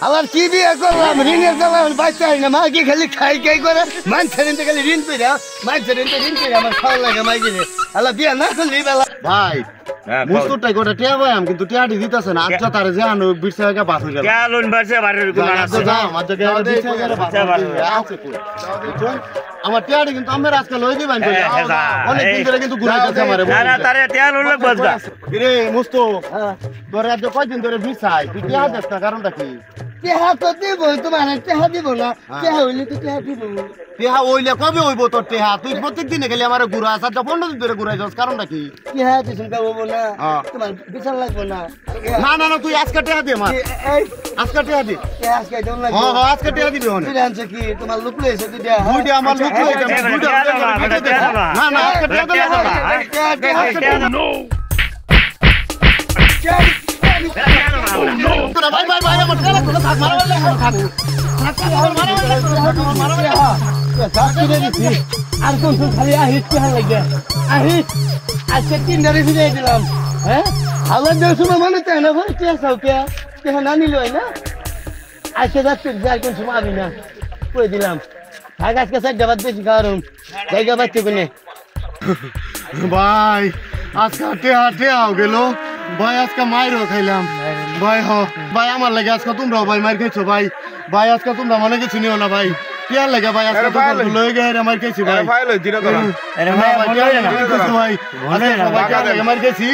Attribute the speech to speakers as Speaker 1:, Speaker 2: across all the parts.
Speaker 1: আবার কি বিয়ে করলাম ঋণের জ্বালা বাচ্চা হয় না মা কি খালি খাই খাই করে মানুষের খালি ঋণ পেরা মানুষের ঋণ পেরা আমার খাওয়া লাগে মাই গেলে আল্লাহ বিয়া না করলি বেলা
Speaker 2: ভাই মুস্তুটাই গোটা টিয়া ভাই আমি কিন্তু টিয়াটি দিতেছে না আচ্ছা তারে যে আনো 20 টাকা বাস হয়ে গেল
Speaker 3: লোন বাড়ছে বাড়ির কোন আছে
Speaker 2: আমার জায়গায় 20 টাকা আছে আমার টিয়াটি কিন্তু আমার আজকে লই দিবেন অনেক দিন ধরে কিন্তু ঘুরাইতেছে আমারে
Speaker 3: না তারে টিয়া লোন লাগবে আজকে
Speaker 2: রে মুস্তু তোর আজ কয়দিন ধরে ভিসাই তুই টিয়া দেখ না কারণটা কি
Speaker 1: টেহা তো দিব তোমার টেহা দিব না টেহা হইলে তো টেহা দিব
Speaker 2: টেহা ওইলে কবে হইব তোর টেহা তুই প্রত্যেক দিনে গেলে আমার ঘুরা আচ্ছা 15 দিন ধরে ঘুরাই যাস কারণটা কি
Speaker 1: টেহা দিছুন কা হবো না তোমার বিশাল লাগবে না
Speaker 2: না না না তুই আজকে টেহা দে আমার
Speaker 1: এই
Speaker 2: আজকে টেহা দে
Speaker 1: টেহা আজকে দন লাগবে
Speaker 2: হ্যাঁ হ্যাঁ আজকে টেহা দিবি হন
Speaker 1: তুই আনছ কি তোমার লুক লইছে তুই দেয়া
Speaker 2: বুইডি আমার লুক লইছে না না আজকে টেহা দে ভাই ভাই ভাই আমার টেহা তো থাক মারলে থাক
Speaker 1: আর কোন খালি আহিস টেহা লাগে আহিস আজকে 3 ধরে ফিরে দিলাম হ্যাঁ আমার দেশ মানে তাই না ভাই টেহা সাও টেহা না নিল না আজকে যাচ্ছে যার কোন সময় আমি না কই দিলাম থাক আজকে 4 বাদ বেশি খাওয়ারুম জায়গা বাচ্চা কোনে
Speaker 2: ভাই আজকে টেহা গেল ভাই আজকে মাইরও খাইলাম ভাই ভাই আমার লাগে আজকে তোমরাও ভাই মার খাইছো ভাই ভাই আজকে তোমরা মনে কিছু নিও না ভাই টিয়ার লাগে ভাই আজকে তোমরা লয়ে গেছে মার খাইছি ভাই
Speaker 3: ফাইল জিরো ধরা
Speaker 2: মার খাইছি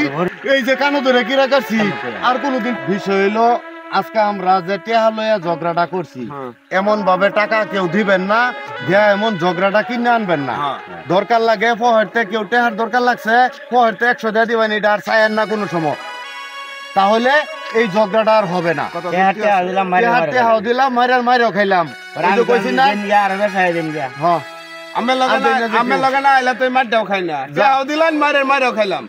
Speaker 2: এই যে কানো ধরে কিরা করছি আর কোনদিন বিষয় হইলো আজকে আমরা যে টেহা লইয়া ঝগড়াটা করছি এমন ভাবে টাকা কেউ দিবেন না দিয়া এমন ঝগড়াটা কিনে আনবেন না দরকার লাগে ফহরতে কেউ টেহার দরকার লাগছে ফহরতে 100 দিয়ে দিবেন এটা আর চাইয়েন না কোনো সময় তাহলে এই ঝগড়াটা আর হবে না টেহা দিলাম মাইরাও খাইলাম কইছি না
Speaker 3: আমি লগে না আইলা তুই মার দাও খাই না যাও দিলাম মারের মারও খাইলাম